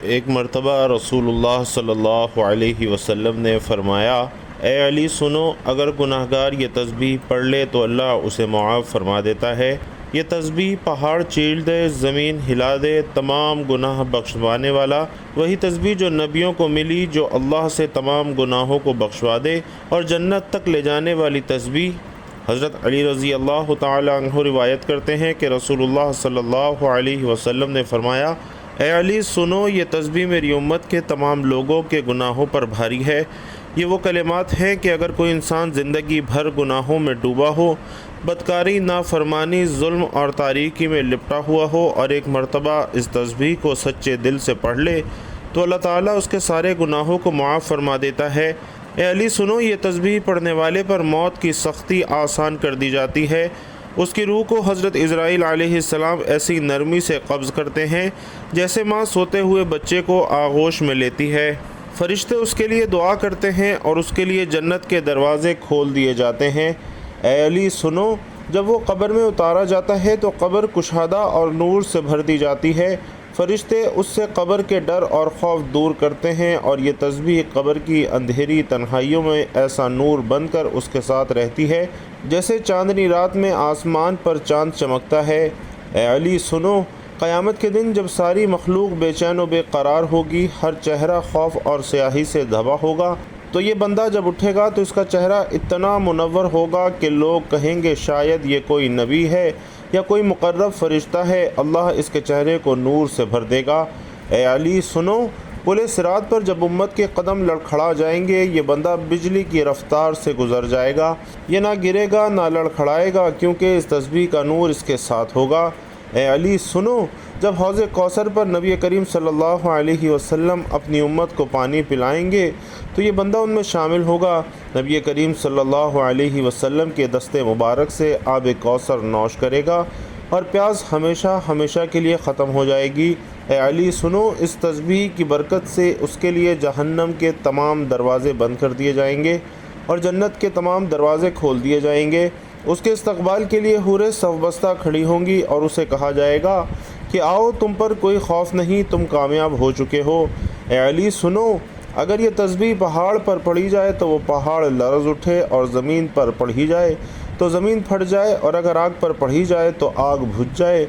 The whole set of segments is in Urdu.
ایک مرتبہ رسول اللہ صلی اللہ علیہ وسلم نے فرمایا، اے علی سنو، اگر گناہ گار یہ تسبیح پڑھ لے تو اللہ اسے معاف فرما دیتا ہے۔ یہ تسبیح پہاڑ چیر دے، زمین ہلا دے، تمام گناہ بخشوانے والا وہی تسبیح جو نبیوں کو ملی، جو اللہ سے تمام گناہوں کو بخشوا دے اور جنت تک لے جانے والی تسبیح۔ حضرت علی رضی اللہ تعالی عنہ روایت کرتے ہیں کہ رسول اللہ صلی اللہ علیہ وسلم نے فرمایا، اے علی سنو، یہ تسبیح میری امت کے تمام لوگوں کے گناہوں پر بھاری ہے۔ یہ وہ کلمات ہیں کہ اگر کوئی انسان زندگی بھر گناہوں میں ڈوبا ہو، بدکاری، نافرمانی، ظلم اور تاریکی میں لپٹا ہوا ہو اور ایک مرتبہ اس تسبیح کو سچے دل سے پڑھ لے تو اللہ تعالیٰ اس کے سارے گناہوں کو معاف فرما دیتا ہے۔ اے علی سنو، یہ تسبیح پڑھنے والے پر موت کی سختی آسان کر دی جاتی ہے۔ اس کی روح کو حضرت اسرائیل علیہ السلام ایسی نرمی سے قبض کرتے ہیں جیسے ماں سوتے ہوئے بچے کو آغوش میں لیتی ہے۔ فرشتے اس کے لیے دعا کرتے ہیں اور اس کے لیے جنت کے دروازے کھول دیے جاتے ہیں۔ اے علی سنو، جب وہ قبر میں اتارا جاتا ہے تو قبر کشادہ اور نور سے بھر دی جاتی ہے۔ فرشتے اس سے قبر کے ڈر اور خوف دور کرتے ہیں اور یہ تسبیح قبر کی اندھیری تنہائیوں میں ایسا نور بن کر اس کے ساتھ رہتی ہے جیسے چاندنی رات میں آسمان پر چاند چمکتا ہے۔ اے علی سنو، قیامت کے دن جب ساری مخلوق بے چین و بے قرار ہوگی، ہر چہرہ خوف اور سیاہی سے دھبا ہوگا، تو یہ بندہ جب اٹھے گا تو اس کا چہرہ اتنا منور ہوگا کہ لوگ کہیں گے شاید یہ کوئی نبی ہے یا کوئی مقرب فرشتہ ہے، اللہ اس کے چہرے کو نور سے بھر دے گا۔ اے علی سنو، پل صراط پر جب امت کے قدم لڑکھڑا جائیں گے، یہ بندہ بجلی کی رفتار سے گزر جائے گا، یہ نہ گرے گا نہ لڑکھڑائے گا کیونکہ اس تسبیح کا نور اس کے ساتھ ہوگا۔ اے علی سنو، جب حوض کوثر پر نبی کریم صلی اللہ علیہ وسلم اپنی امت کو پانی پلائیں گے تو یہ بندہ ان میں شامل ہوگا۔ نبی کریم صلی اللہ علیہ وسلم کے دست مبارک سے آب کوثر نوش کرے گا اور پیاس ہمیشہ ہمیشہ کے لیے ختم ہو جائے گی۔ اے علی سنو، اس تسبیح کی برکت سے اس کے لیے جہنم کے تمام دروازے بند کر دیے جائیں گے اور جنت کے تمام دروازے کھول دیے جائیں گے۔ اس کے استقبال کے لیے حوریں صف بستہ کھڑی ہوں گی اور اسے کہا جائے گا کہ آؤ، تم پر کوئی خوف نہیں، تم کامیاب ہو چکے ہو۔ اے علی سنو، اگر یہ تسبیح پہاڑ پر پڑھی جائے تو وہ پہاڑ لرز اٹھے اور زمین پر پڑھی جائے تو زمین پھٹ جائے اور اگر آگ پر پڑھی جائے تو آگ بجھ جائے،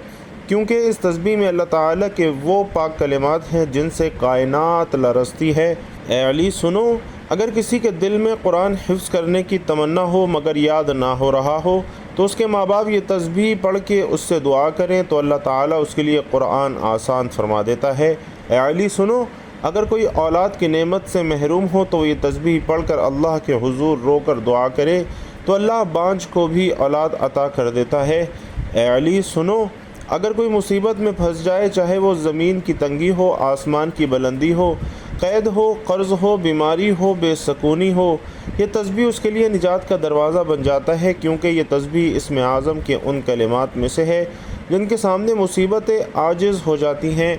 کیونکہ اس تسبیح میں اللہ تعالیٰ کے وہ پاک کلمات ہیں جن سے کائنات لرزتی ہے۔ اے علی سنو، اگر کسی کے دل میں قرآن حفظ کرنے کی تمنا ہو مگر یاد نہ ہو رہا ہو تو اس کے ماں باپ یہ تسبیح پڑھ کے اس سے دعا کریں تو اللہ تعالیٰ اس کے لیے قرآن آسان فرما دیتا ہے۔ اے علی سنو، اگر کوئی اولاد کی نعمت سے محروم ہو تو وہ یہ تسبیح پڑھ کر اللہ کے حضور رو کر دعا کرے تو اللہ بانجھ کو بھی اولاد عطا کر دیتا ہے۔ اے علی سنو، اگر کوئی مصیبت میں پھنس جائے، چاہے وہ زمین کی تنگی ہو، آسمان کی بلندی ہو، قید ہو، قرض ہو، بیماری ہو، بے سکونی ہو، یہ تسبیح اس کے لیے نجات کا دروازہ بن جاتا ہے کیونکہ یہ تسبیح اسم اعظم کے ان کلمات میں سے ہے جن کے سامنے مصیبتیں عاجز ہو جاتی ہیں۔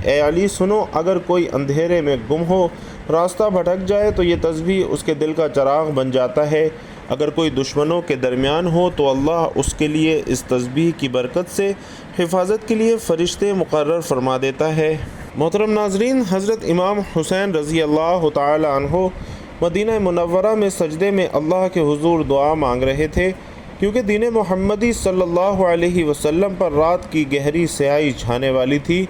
اے علی سنو، اگر کوئی اندھیرے میں گم ہو، راستہ بھٹک جائے تو یہ تسبیح اس کے دل کا چراغ بن جاتا ہے۔ اگر کوئی دشمنوں کے درمیان ہو تو اللہ اس کے لیے اس تسبیح کی برکت سے حفاظت کے لیے فرشتے مقرر فرما دیتا ہے۔ محترم ناظرین، حضرت امام حسین رضی اللہ تعالی عنہ مدینہ منورہ میں سجدے میں اللہ کے حضور دعا مانگ رہے تھے کیونکہ دین محمدی صلی اللہ علیہ وسلم پر رات کی گہری سیاہی چھانے والی تھی،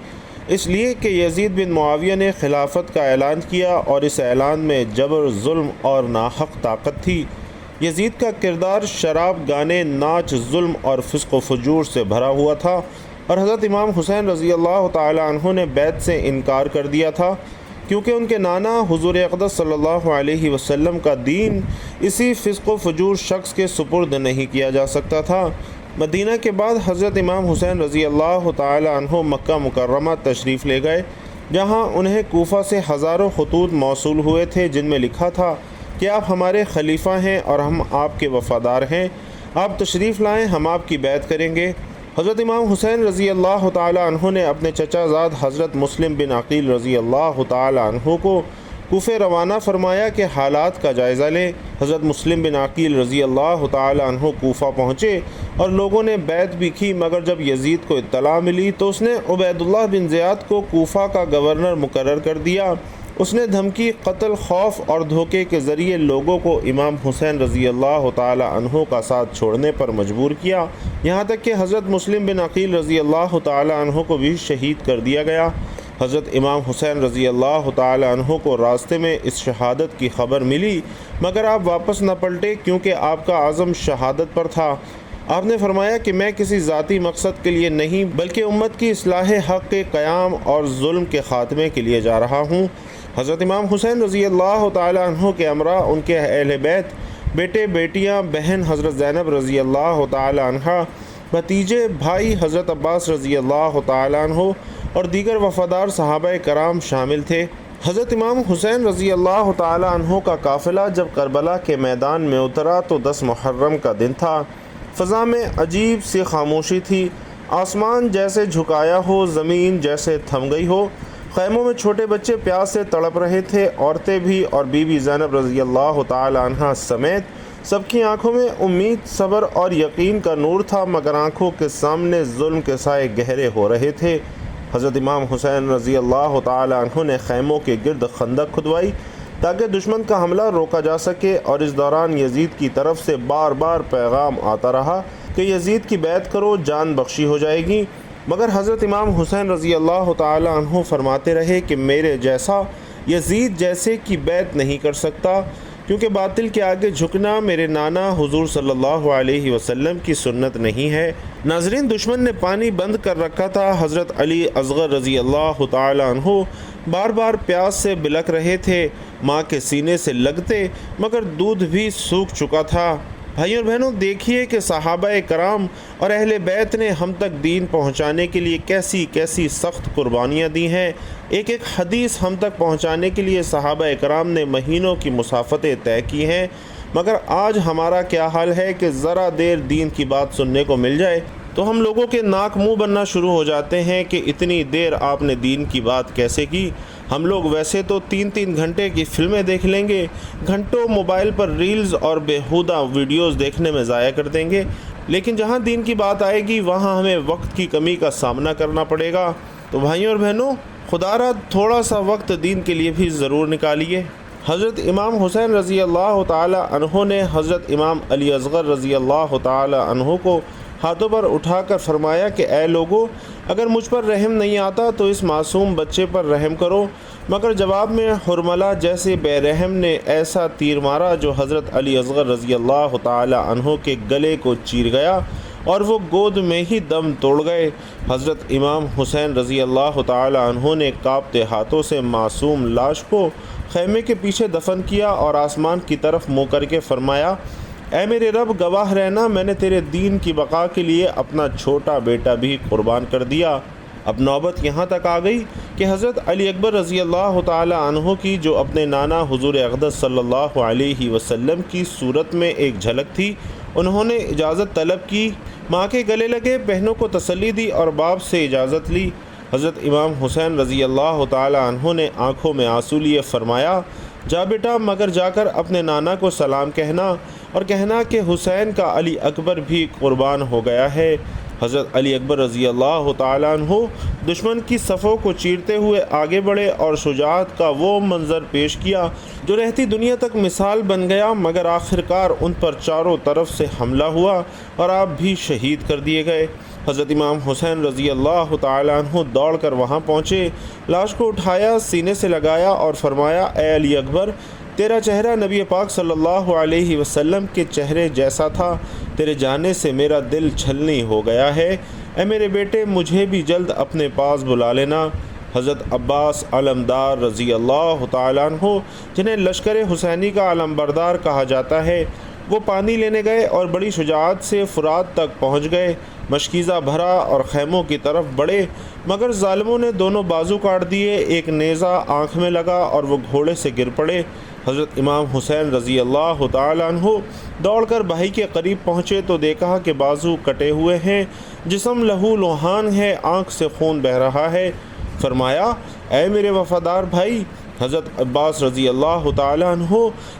اس لیے کہ یزید بن معاویہ نے خلافت کا اعلان کیا اور اس اعلان میں جبر، ظلم اور ناحق طاقت تھی۔ یزید کا کردار شراب، گانے، ناچ، ظلم اور فسق و فجور سے بھرا ہوا تھا اور حضرت امام حسین رضی اللہ تعالی عنہ نے بیعت سے انکار کر دیا تھا کیونکہ ان کے نانا حضور اقدس صلی اللہ علیہ وسلم کا دین اسی فسق و فجور شخص کے سپرد نہیں کیا جا سکتا تھا۔ مدینہ کے بعد حضرت امام حسین رضی اللہ تعالی عنہ مکہ مکرمہ تشریف لے گئے، جہاں انہیں کوفہ سے ہزاروں خطوط موصول ہوئے تھے جن میں لکھا تھا کہ آپ ہمارے خلیفہ ہیں اور ہم آپ کے وفادار ہیں، آپ تشریف لائیں، ہم آپ کی بیعت کریں گے۔ حضرت امام حسین رضی اللہ تعالی عنہ نے اپنے چچا زاد حضرت مسلم بن عقیل رضی اللہ تعالی عنہ کو کوفے روانہ فرمایا کہ حالات کا جائزہ لیں۔ حضرت مسلم بن عقیل رضی اللہ تعالی عنہ کوفہ پہنچے اور لوگوں نے بیعت بھی کی، مگر جب یزید کو اطلاع ملی تو اس نے عبید اللہ بن زیاد کو کوفہ کا گورنر مقرر کر دیا۔ اس نے دھمکی، قتل، خوف اور دھوکے کے ذریعے لوگوں کو امام حسین رضی اللہ تعالی عنہ کا ساتھ چھوڑنے پر مجبور کیا، یہاں تک کہ حضرت مسلم بن عقیل رضی اللہ تعالی عنہ کو بھی شہید کر دیا گیا۔ حضرت امام حسین رضی اللہ تعالی عنہ کو راستے میں اس شہادت کی خبر ملی، مگر آپ واپس نہ پلٹے کیونکہ آپ کا عزم شہادت پر تھا۔ آپ نے فرمایا کہ میں کسی ذاتی مقصد کے لیے نہیں بلکہ امت کی اصلاح حق کے قیام اور ظلم کے خاتمے کے لیے جا رہا ہوں۔ حضرت امام حسین رضی اللہ تعالی عنہ کے امراء، ان کے اہل بیت، بیٹے بیٹیاں، بہن حضرت زینب رضی اللہ تعالی عنہ، بھتیجے بھائی حضرت عباس رضی اللہ تعالی عنہ اور دیگر وفادار صحابہ کرام شامل تھے۔ حضرت امام حسین رضی اللہ تعالی عنہ کا قافلہ جب کربلا کے میدان میں اترا تو 10 محرم کا دن تھا۔ فضا میں عجیب سی خاموشی تھی، آسمان جیسے جھکایا ہو، زمین جیسے تھم گئی ہو۔ خیموں میں چھوٹے بچے پیاس سے تڑپ رہے تھے، عورتیں بھی، اور بی بی زینب رضی اللہ تعالی عنہ سمیت سب کی آنکھوں میں امید، صبر اور یقین کا نور تھا، مگر آنکھوں کے سامنے ظلم کے سائے گہرے ہو رہے تھے۔ حضرت امام حسین رضی اللہ تعالی عنہ نے خیموں کے گرد خندق کھدوائی تاکہ دشمن کا حملہ روکا جا سکے، اور اس دوران یزید کی طرف سے بار بار پیغام آتا رہا کہ یزید کی بیعت کرو، جان بخشی ہو جائے گی، مگر حضرت امام حسین رضی اللہ تعالی عنہ فرماتے رہے کہ میرے جیسا یزید جیسے کی بیعت نہیں کر سکتا، کیونکہ باطل کے آگے جھکنا میرے نانا حضور صلی اللہ علیہ وسلم کی سنت نہیں ہے۔ ناظرین، دشمن نے پانی بند کر رکھا تھا۔ حضرت علی اصغر رضی اللہ تعالی عنہ بار بار پیاس سے بلک رہے تھے، ماں کے سینے سے لگتے، مگر دودھ بھی سوکھ چکا تھا۔ بھائیوں اور بہنوں، دیکھیے کہ صحابہ کرام اور اہل بیت نے ہم تک دین پہنچانے کے لیے کیسی کیسی سخت قربانیاں دی ہیں۔ ایک ایک حدیث ہم تک پہنچانے کے لیے صحابہ کرام نے مہینوں کی مسافتیں طے کی ہیں، مگر آج ہمارا کیا حال ہے کہ ذرا دیر دین کی بات سننے کو مل جائے تو ہم لوگوں کے ناک منہ بننا شروع ہو جاتے ہیں کہ اتنی دیر آپ نے دین کی بات کیسے کی۔ ہم لوگ ویسے تو 3 گھنٹے کی فلمیں دیکھ لیں گے، گھنٹوں موبائل پر ریلز اور بیہودہ ویڈیوز دیکھنے میں ضائع کر دیں گے، لیکن جہاں دین کی بات آئے گی وہاں ہمیں وقت کی کمی کا سامنا کرنا پڑے گا۔ تو بھائیوں اور بہنوں، خدا را تھوڑا سا وقت دین کے لیے بھی ضرور نکالیے۔ حضرت امام حسین رضی اللہ تعالی عنہ نے حضرت امام علی اصغر رضی اللہ تعالی عنہ کو ہاتھوں پر اٹھا کر فرمایا کہ اے لوگو، اگر مجھ پر رحم نہیں آتا تو اس معصوم بچے پر رحم کرو، مگر جواب میں حرملہ جیسے بے رحم نے ایسا تیر مارا جو حضرت علی اصغر رضی اللہ تعالی عنہ کے گلے کو چیر گیا اور وہ گود میں ہی دم توڑ گئے۔ حضرت امام حسین رضی اللہ تعالی عنہ نے کانپتے ہاتھوں سے معصوم لاش کو خیمے کے پیچھے دفن کیا اور آسمان کی طرف منہ کر کے فرمایا، اے میرے رب، گواہ رہنا، میں نے تیرے دین کی بقا کے لیے اپنا چھوٹا بیٹا بھی قربان کر دیا۔ اب نوبت یہاں تک آ گئی کہ حضرت علی اکبر رضی اللہ تعالی عنہ کی، جو اپنے نانا حضور اقدس صلی اللہ علیہ وسلم کی صورت میں ایک جھلک تھی، انہوں نے اجازت طلب کی، ماں کے گلے لگے، بہنوں کو تسلی دی اور باپ سے اجازت لی۔ حضرت امام حسین رضی اللہ تعالی عنہ نے آنکھوں میں آنسو لیے فرمایا، جا بیٹا، مگر جا کر اپنے نانا کو سلام کہنا اور کہنا کہ حسین کا علی اکبر بھی قربان ہو گیا ہے۔ حضرت علی اکبر رضی اللہ تعالی عنہ دشمن کی صفوں کو چیرتے ہوئے آگے بڑھے اور شجاعت کا وہ منظر پیش کیا جو رہتی دنیا تک مثال بن گیا، مگر آخرکار ان پر چاروں طرف سے حملہ ہوا اور آپ بھی شہید کر دیے گئے۔ حضرت امام حسین رضی اللہ تعالی عنہ دوڑ کر وہاں پہنچے، لاش کو اٹھایا، سینے سے لگایا اور فرمایا، اے علی اکبر، تیرا چہرہ نبی پاک صلی اللہ علیہ وسلم کے چہرے جیسا تھا، تیرے جانے سے میرا دل چھلنی ہو گیا ہے، اے میرے بیٹے، مجھے بھی جلد اپنے پاس بلا لینا۔ حضرت عباس علمدار رضی اللہ تعالیٰ عنہ، جنہیں لشکر حسینی کا علمبردار کہا جاتا ہے، وہ پانی لینے گئے اور بڑی شجاعت سے فرات تک پہنچ گئے، مشکیزہ بھرا اور خیموں کی طرف بڑھے، مگر ظالموں نے دونوں بازو کاٹ دیے، ایک نیزہ آنکھ میں لگا اور وہ گھوڑے سے گر پڑے۔ حضرت امام حسین رضی اللہ تعالیٰ عنہ دوڑ کر بھائی کے قریب پہنچے تو دیکھا کہ بازو کٹے ہوئے ہیں، جسم لہو لوہان ہے، آنکھ سے خون بہہ رہا ہے۔ فرمایا، اے میرے وفادار بھائی، حضرت عباس رضی اللہ تعالیٰ عنہ،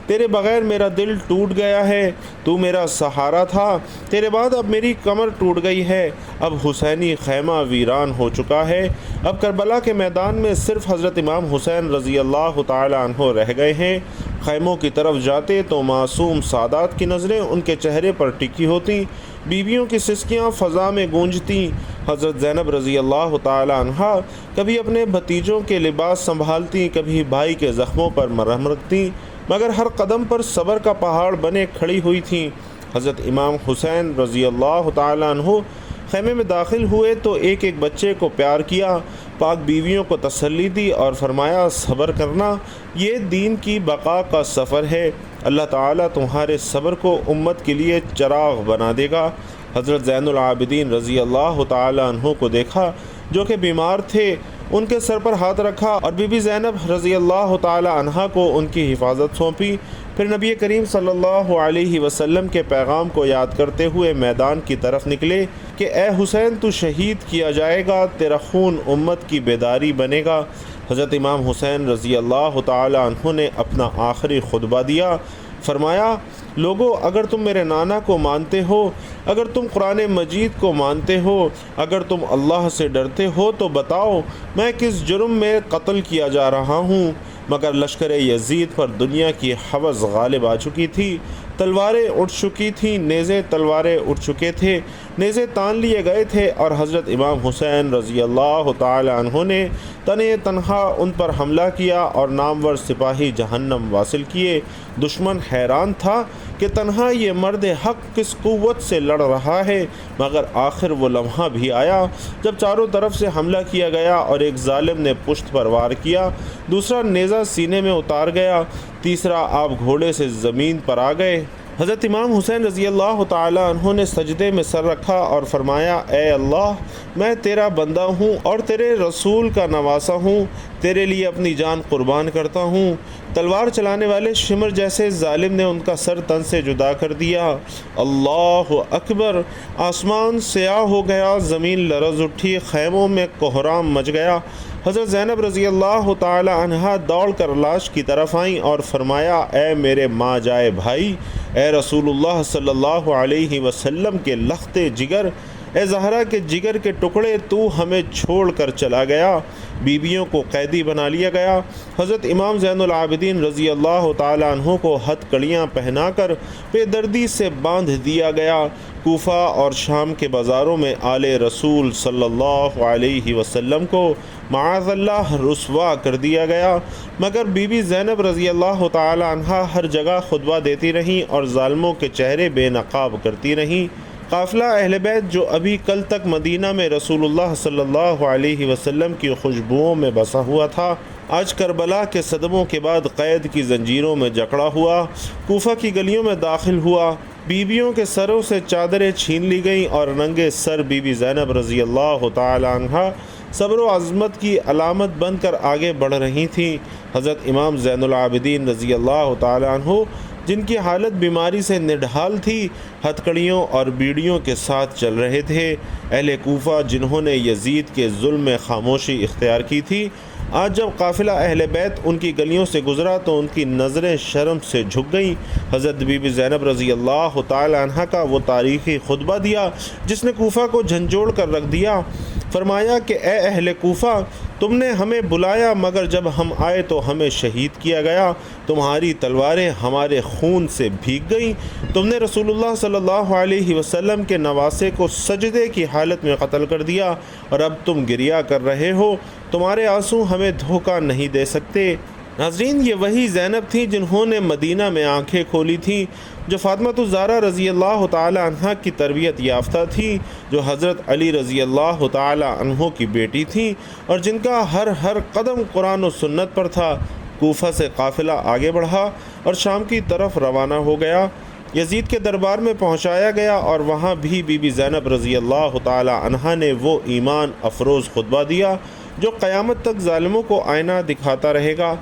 تیرے بغیر میرا دل ٹوٹ گیا ہے، تو میرا سہارا تھا، تیرے بعد اب میری کمر ٹوٹ گئی ہے، اب حسینی خیمہ ویران ہو چکا ہے، اب کربلا کے میدان میں صرف حضرت امام حسین رضی اللہ تعالیٰ عنہ رہ گئے ہیں۔ خیموں کی طرف جاتے تو معصوم سادات کی نظریں ان کے چہرے پر ٹکی ہوتیں، بیویوں کی سسکیاں فضا میں گونجتیں۔ حضرت زینب رضی اللہ تعالی عنہا کبھی اپنے بھتیجوں کے لباس سنبھالتیں، کبھی بھائی کے زخموں پر مرہم رکھتیں، مگر ہر قدم پر صبر کا پہاڑ بنے کھڑی ہوئی تھیں۔ حضرت امام حسین رضی اللہ تعالی عنہ خیمے میں داخل ہوئے تو ایک ایک بچے کو پیار کیا، پاک بیویوں کو تسلی دی اور فرمایا صبر کرنا، یہ دین کی بقا کا سفر ہے، اللہ تعالیٰ تمہارے صبر کو امت کے لیے چراغ بنا دے گا۔ حضرت زین العابدین رضی اللہ تعالیٰ عنہ کو دیکھا جو کہ بیمار تھے، ان کے سر پر ہاتھ رکھا اور بی بی زینب رضی اللہ تعالیٰ عنہا کو ان کی حفاظت سونپی۔ پھر نبی کریم صلی اللہ علیہ وسلم کے پیغام کو یاد کرتے ہوئے میدان کی طرف نکلے کہ اے حسین تو شہید کیا جائے گا، تیرا خون امت کی بیداری بنے گا۔ حضرت امام حسین رضی اللہ تعالی عنہ نے اپنا آخری خطبہ دیا، فرمایا لوگو اگر تم میرے نانا کو مانتے ہو، اگر تم قرآن مجید کو مانتے ہو، اگر تم اللہ سے ڈرتے ہو تو بتاؤ میں کس جرم میں قتل کیا جا رہا ہوں۔ مگر لشکر یزید پر دنیا کی حوث غالب آ چکی تھی، تلواریں اٹھ چکی تھیں، نیزے تلواریں اٹھ چکے تھے، نیزے تان لیے گئے تھے، اور حضرت امام حسین رضی اللہ تعالی عنہ نے تنے تنہا ان پر حملہ کیا اور نامور سپاہی جہنم واصل کیے۔ دشمن حیران تھا کہ تنہا یہ مرد حق کس قوت سے لڑ رہا ہے، مگر آخر وہ لمحہ بھی آیا جب چاروں طرف سے حملہ کیا گیا اور ایک ظالم نے پشت پر وار کیا، دوسرا نیزہ سینے میں اتار گیا، تیسرا آپ گھوڑے سے زمین پر آ گئے۔ حضرت امام حسین رضی اللہ تعالی عنہ نے سجدے میں سر رکھا اور فرمایا اے اللہ میں تیرا بندہ ہوں اور تیرے رسول کا نواسا ہوں، تیرے لیے اپنی جان قربان کرتا ہوں۔ تلوار چلانے والے شمر جیسے ظالم نے ان کا سر تن سے جدا کر دیا۔ اللہ اکبر! آسمان سیاہ ہو گیا، زمین لرز اٹھی، خیموں میں کوہرام مچ گیا۔ حضرت زینب رضی اللہ تعالی عنہا دوڑ کر لاش کی طرف آئیں اور فرمایا اے میرے ماں جائے بھائی، اے رسول اللہ صلی اللہ علیہ وسلم کے لختے جگر، اے زہرا کے جگر کے ٹکڑے، تو ہمیں چھوڑ کر چلا گیا، بیویوں کو قیدی بنا لیا گیا۔ حضرت امام زین العابدین رضی اللہ تعالی عنہ کو ہتھ کڑیاں پہنا کر بے دردی سے باندھ دیا گیا۔ کوفہ اور شام کے بازاروں میں آل رسول صلی اللہ علیہ وسلم کو معاذ اللہ رسوا کر دیا گیا، مگر بی بی زینب رضی اللہ تعالی عنہا ہر جگہ خطبہ دیتی رہیں اور ظالموں کے چہرے بے نقاب کرتی رہیں۔ قافلہ اہل بیت جو ابھی کل تک مدینہ میں رسول اللہ صلی اللہ علیہ وسلم کی خوشبوؤں میں بسا ہوا تھا، آج کربلا کے صدموں کے بعد قید کی زنجیروں میں جکڑا ہوا کوفہ کی گلیوں میں داخل ہوا۔ بیویوں کے سروں سے چادریں چھین لی گئیں اور ننگے سر بی بی زینب رضی اللہ تعالی عنہا صبر و عظمت کی علامت بن کر آگے بڑھ رہی تھیں۔ حضرت امام زین العابدین رضی اللہ تعالی عنہ جن کی حالت بیماری سے نڈھال تھی، ہتھکڑیوں اور بیڑیوں کے ساتھ چل رہے تھے۔ اہل کوفہ جنہوں نے یزید کے ظلم میں خاموشی اختیار کی تھی، آج جب قافلہ اہل بیت ان کی گلیوں سے گزرا تو ان کی نظریں شرم سے جھک گئیں۔ حضرت بی بی زینب رضی اللہ تعالی عنہ کا وہ تاریخی خطبہ دیا جس نے کوفہ کو جھنجھوڑ کر رکھ دیا۔ فرمایا کہ اے اہل کوفہ، تم نے ہمیں بلایا مگر جب ہم آئے تو ہمیں شہید کیا گیا، تمہاری تلواریں ہمارے خون سے بھیگ گئیں، تم نے رسول اللہ صلی اللہ علیہ وسلم کے نواسے کو سجدے کی حالت میں قتل کر دیا، اور اب تم گریہ کر رہے ہو، تمہارے آنسو ہمیں دھوکہ نہیں دے سکتے۔ ناظرین، یہ وہی زینب تھیں جنہوں نے مدینہ میں آنکھیں کھولی تھیں، جو فاطمہ الزہرا رضی اللہ تعالی عنہ کی تربیت یافتہ تھی، جو حضرت علی رضی اللہ تعالی عنہ کی بیٹی تھیں اور جن کا ہر قدم قرآن و سنت پر تھا۔ کوفہ سے قافلہ آگے بڑھا اور شام کی طرف روانہ ہو گیا۔ یزید کے دربار میں پہنچایا گیا اور وہاں بھی بی بی زینب رضی اللہ تعالی عنہ نے وہ ایمان افروز خطبہ دیا جو قیامت تک ظالموں کو آئینہ دکھاتا رہے گا۔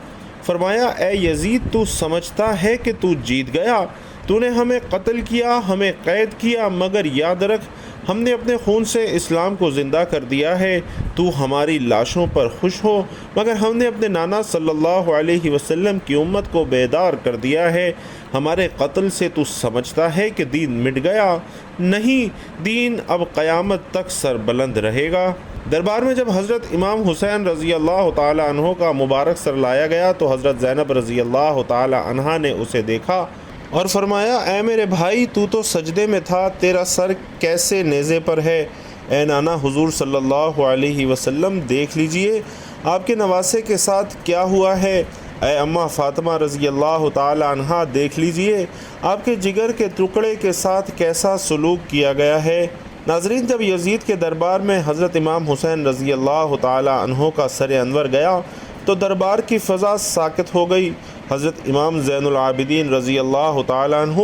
فرمایا اے یزید، تو سمجھتا ہے کہ تو جیت گیا، تو نے ہمیں قتل کیا، ہمیں قید کیا، مگر یاد رکھ ہم نے اپنے خون سے اسلام کو زندہ کر دیا ہے، تو ہماری لاشوں پر خوش ہو، مگر ہم نے اپنے نانا صلی اللہ علیہ وسلم کی امت کو بیدار کر دیا ہے۔ ہمارے قتل سے تو سمجھتا ہے کہ دین مٹ گیا؟ نہیں، دین اب قیامت تک سر بلند رہے گا۔ دربار میں جب حضرت امام حسین رضی اللہ تعالی عنہ کا مبارک سر لایا گیا تو حضرت زینب رضی اللہ تعالی عنہا نے اسے دیکھا اور فرمایا، اے میرے بھائی، تو سجدے میں تھا، تیرا سر کیسے نیزے پر ہے؟ اے نانا، حضور صلی اللہ علیہ وسلم دیکھ لیجئے آپ کے نواسے کے ساتھ کیا ہوا ہے۔ اے اماں فاطمہ رضی اللہ تعالی عنہا دیکھ لیجئے آپ کے جگر کے ٹکڑے کے ساتھ کیسا سلوک کیا گیا ہے۔ ناظرین، جب یزید کے دربار میں حضرت امام حسین رضی اللہ تعالی عنہ کا سر انور گیا تو دربار کی فضا ساکت ہو گئی۔ حضرت امام زین العابدین رضی اللہ تعالی عنہ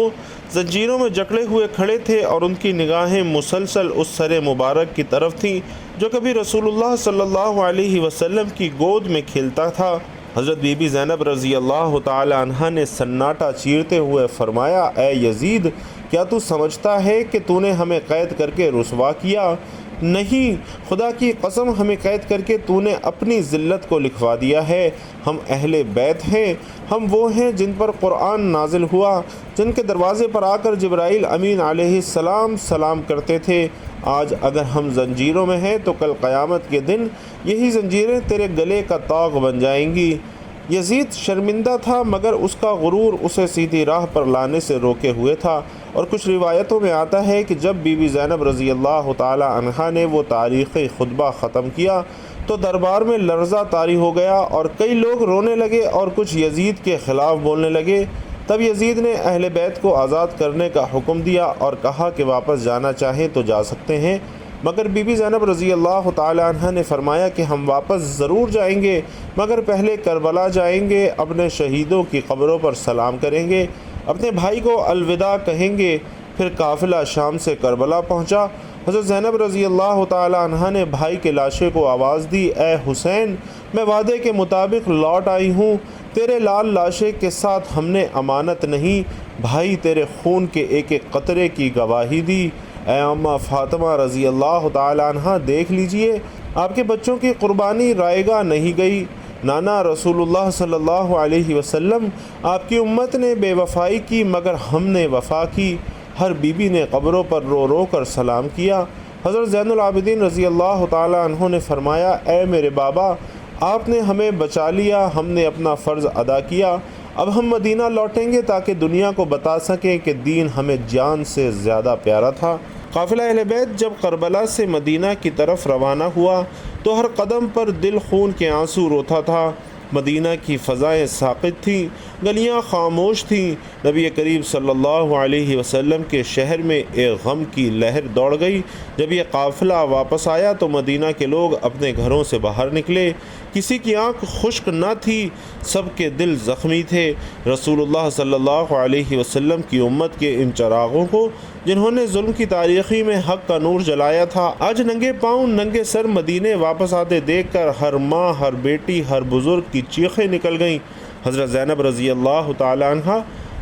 زنجیروں میں جکڑے ہوئے کھڑے تھے اور ان کی نگاہیں مسلسل اس سر مبارک کی طرف تھیں جو کبھی رسول اللہ صلی اللہ علیہ وسلم کی گود میں کھیلتا تھا۔ حضرت بی بی زینب رضی اللہ تعالی عنہا نے سناٹا چیرتے ہوئے فرمایا، اے یزید، کیا تو سمجھتا ہے کہ تو نے ہمیں قید کر کے رسوا کیا؟ نہیں، خدا کی قسم، ہمیں قید کر کے تو نے اپنی ذلت کو لکھوا دیا ہے۔ ہم اہل بیت ہیں، ہم وہ ہیں جن پر قرآن نازل ہوا، جن کے دروازے پر آ کر جبرائیل امین علیہ السلام سلام کرتے تھے۔ آج اگر ہم زنجیروں میں ہیں تو کل قیامت کے دن یہی زنجیریں تیرے گلے کا طاق بن جائیں گی۔ یزید شرمندہ تھا مگر اس کا غرور اسے سیدھی راہ پر لانے سے روکے ہوئے تھا، اور کچھ روایتوں میں آتا ہے کہ جب بی بی زینب رضی اللہ تعالی عنہا نے وہ تاریخی خطبہ ختم کیا تو دربار میں لرزہ طاری ہو گیا اور کئی لوگ رونے لگے اور کچھ یزید کے خلاف بولنے لگے۔ تب یزید نے اہل بیت کو آزاد کرنے کا حکم دیا اور کہا کہ واپس جانا چاہیں تو جا سکتے ہیں، مگر بی بی زینب رضی اللہ تعالی عنہ نے فرمایا کہ ہم واپس ضرور جائیں گے، مگر پہلے کربلا جائیں گے، اپنے شہیدوں کی قبروں پر سلام کریں گے، اپنے بھائی کو الوداع کہیں گے۔ پھر قافلہ شام سے کربلا پہنچا۔ حضرت زینب رضی اللہ تعالی عنہ نے بھائی کے لاشے کو آواز دی، اے حسین، میں وعدے کے مطابق لوٹ آئی ہوں، تیرے لال لاشے کے ساتھ ہم نے امانت نہیں، بھائی تیرے خون کے ایک ایک قطرے کی گواہی دی۔ اے اماں فاطمہ رضی اللہ تعالی عنہ دیکھ لیجئے آپ کے بچوں کی قربانی رائے گاہ نہیں گئی۔ نانا، رسول اللہ صلی اللہ علیہ وسلم آپ کی امت نے بے وفائی کی مگر ہم نے وفا کی۔ ہر بی بی نے قبروں پر رو رو کر سلام کیا۔ حضرت زین العابدین رضی اللہ تعالی عنہ نے فرمایا، اے میرے بابا، آپ نے ہمیں بچا لیا، ہم نے اپنا فرض ادا کیا، اب ہم مدینہ لوٹیں گے تاکہ دنیا کو بتا سکیں کہ دین ہمیں جان سے زیادہ پیارا تھا۔ قافلہ اہل بیت جب کربلا سے مدینہ کی طرف روانہ ہوا تو ہر قدم پر دل خون کے آنسو روتا تھا۔ مدینہ کی فضائیں ساکت تھیں، گلیاں خاموش تھیں۔ نبی کریم صلی اللہ علیہ وسلم کے شہر میں ایک غم کی لہر دوڑ گئی۔ جب یہ قافلہ واپس آیا تو مدینہ کے لوگ اپنے گھروں سے باہر نکلے، کسی کی آنکھ خشک نہ تھی، سب کے دل زخمی تھے۔ رسول اللہ صلی اللہ علیہ وسلم کی امت کے ان چراغوں کو جنہوں نے ظلم کی تاریخی میں حق کا نور جلایا تھا، آج ننگے پاؤں ننگے سر مدینے واپس آتے دیکھ کر ہر ماں، ہر بیٹی، ہر بزرگ کی چیخیں نکل گئیں۔ حضرت زینب رضی اللہ تعالی عنہ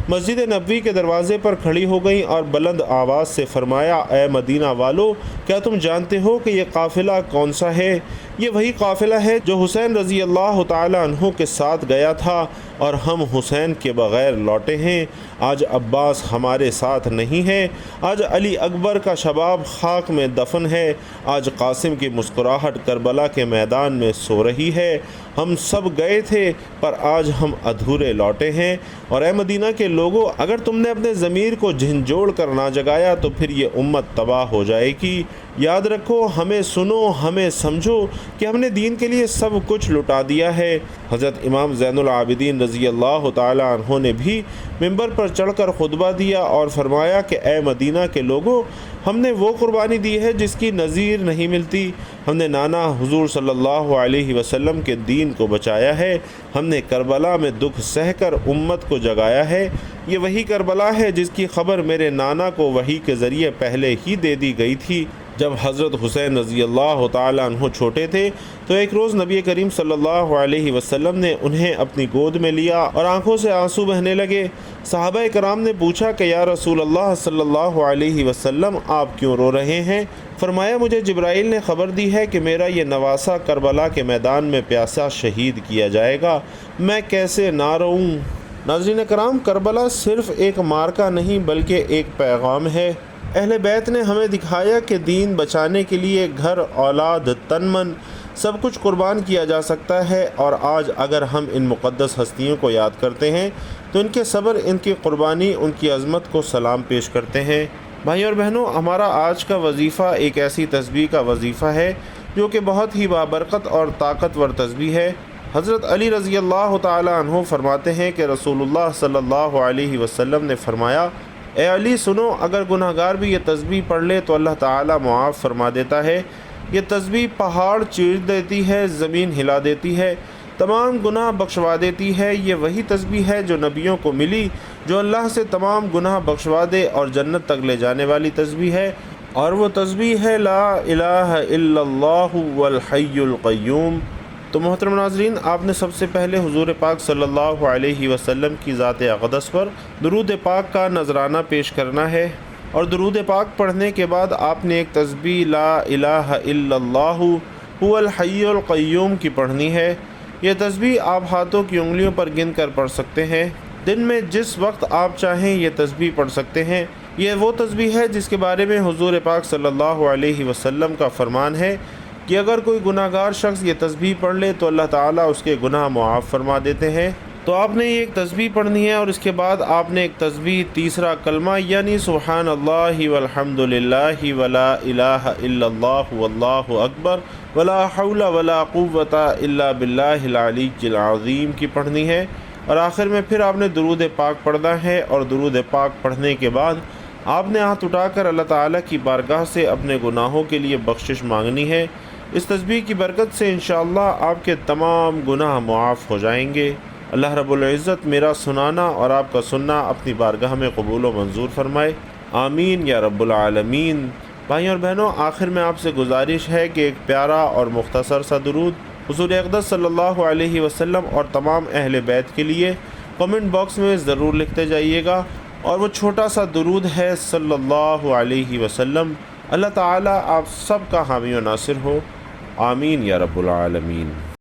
مسجد نبوی کے دروازے پر کھڑی ہو گئیں اور بلند آواز سے فرمایا، اے مدینہ والو، کیا تم جانتے ہو کہ یہ قافلہ کون سا ہے؟ یہ وہی قافلہ ہے جو حسین رضی اللہ تعالی عنہ کے ساتھ گیا تھا اور ہم حسین کے بغیر لوٹے ہیں۔ آج عباس ہمارے ساتھ نہیں ہے، آج علی اکبر کا شباب خاک میں دفن ہے، آج قاسم کی مسکراہٹ کربلا کے میدان میں سو رہی ہے۔ ہم سب گئے تھے پر آج ہم ادھورے لوٹے ہیں، اور اے مدینہ کے لوگوں، اگر تم نے اپنے ضمیر کو جھنجھوڑ کر نہ جگایا تو پھر یہ امت تباہ ہو جائے گی۔ یاد رکھو، ہمیں سنو، ہمیں سمجھو کہ ہم نے دین کے لیے سب کچھ لٹا دیا ہے۔ حضرت امام زین العابدین رضی اللہ تعالی عنہ نے بھی ممبر پر چڑھ کر خطبہ دیا اور فرمایا کہ اے مدینہ کے لوگوں، ہم نے وہ قربانی دی ہے جس کی نظیر نہیں ملتی۔ ہم نے نانا حضور صلی اللہ علیہ وسلم کے دین کو بچایا ہے، ہم نے کربلا میں دکھ سہ کر امت کو جگایا ہے۔ یہ وہی کربلا ہے جس کی خبر میرے نانا کو وحی کے ذریعے پہلے ہی دے دی گئی تھی۔ جب حضرت حسین رضی اللہ تعالیٰ عنہ چھوٹے تھے تو ایک روز نبی کریم صلی اللہ علیہ وسلم نے انہیں اپنی گود میں لیا اور آنکھوں سے آنسو بہنے لگے۔ صحابہ کرام نے پوچھا کہ یا رسول اللہ صلی اللہ علیہ وسلم آپ کیوں رو رہے ہیں؟ فرمایا مجھے جبرائیل نے خبر دی ہے کہ میرا یہ نواسہ کربلا کے میدان میں پیاسا شہید کیا جائے گا، میں کیسے نہ روؤں۔ ناظرین کرام، کربلا صرف ایک مارکہ نہیں بلکہ ایک پیغام ہے۔ اہل بیت نے ہمیں دکھایا کہ دین بچانے کے لیے گھر، اولاد، تن من سب کچھ قربان کیا جا سکتا ہے، اور آج اگر ہم ان مقدس ہستیوں کو یاد کرتے ہیں تو ان کے صبر، ان کی قربانی، ان کی عظمت کو سلام پیش کرتے ہیں۔ بھائی اور بہنوں، ہمارا آج کا وظیفہ ایک ایسی تسبیح کا وظیفہ ہے جو کہ بہت ہی بابرکت اور طاقتور تسبیح ہے۔ حضرت علی رضی اللہ تعالیٰ عنہ فرماتے ہیں کہ رسول اللہ صلی اللہ علیہ وسلم نے فرمایا، اے علی سنو، اگر گناہ گار بھی یہ تسبیح پڑھ لے تو اللہ تعالیٰ معاف فرما دیتا ہے۔ یہ تسبیح پہاڑ چیر دیتی ہے، زمین ہلا دیتی ہے، تمام گناہ بخشوا دیتی ہے۔ یہ وہی تسبیح ہے جو نبیوں کو ملی، جو اللہ سے تمام گناہ بخشوا دے اور جنت تک لے جانے والی تسبیح ہے، اور وہ تسبیح ہے لا الہ الا اللہ والحی القیوم۔ تو محترم ناظرین، آپ نے سب سے پہلے حضور پاک صلی اللہ علیہ وسلم کی ذات اقدس پر درود پاک کا نذرانہ پیش کرنا ہے، اور درود پاک پڑھنے کے بعد آپ نے ایک تسبیح لا الہ الا اللہ هو الحی القیوم کی پڑھنی ہے۔ یہ تسبیح آپ ہاتھوں کی انگلیوں پر گن کر پڑھ سکتے ہیں، دن میں جس وقت آپ چاہیں یہ تسبیح پڑھ سکتے ہیں۔ یہ وہ تسبیح ہے جس کے بارے میں حضور پاک صلی اللہ علیہ وسلم کا فرمان ہے کہ اگر کوئی گناہ گار شخص یہ تسبیح پڑھ لے تو اللہ تعالیٰ اس کے گناہ معاف فرما دیتے ہیں۔ تو آپ نے یہ ایک تسبیح پڑھنی ہے، اور اس کے بعد آپ نے ایک تسبیح تیسرا کلمہ یعنی سبحان اللہ والحمد للہ ولا الہ الا اللہ واللہ اکبر ولا حول ولا قوت الا باللہ العلی العظیم کی پڑھنی ہے، اور آخر میں پھر آپ نے درود پاک پڑھنا ہے، اور درود پاک پڑھنے کے بعد آپ نے ہاتھ اٹھا کر اللہ تعالیٰ کی بارگاہ سے اپنے گناہوں کے لیے بخشش مانگنی ہے۔ اس تسبیح کی برکت سے انشاءاللہ آپ کے تمام گناہ معاف ہو جائیں گے۔ اللہ رب العزت میرا سنانا اور آپ کا سننا اپنی بارگاہ میں قبول و منظور فرمائے، آمین یا رب العالمین۔ بھائیوں اور بہنوں، آخر میں آپ سے گزارش ہے کہ ایک پیارا اور مختصر سا درود حضور اقدس صلی اللہ علیہ وسلم اور تمام اہل بیت کے لیے کمنٹ باکس میں ضرور لکھتے جائیے گا، اور وہ چھوٹا سا درود ہے صلی اللہ علیہ وسلم۔ اللہ تعالیٰ آپ سب کا حامی و ناصر ہو، آمین یا رب العالمین۔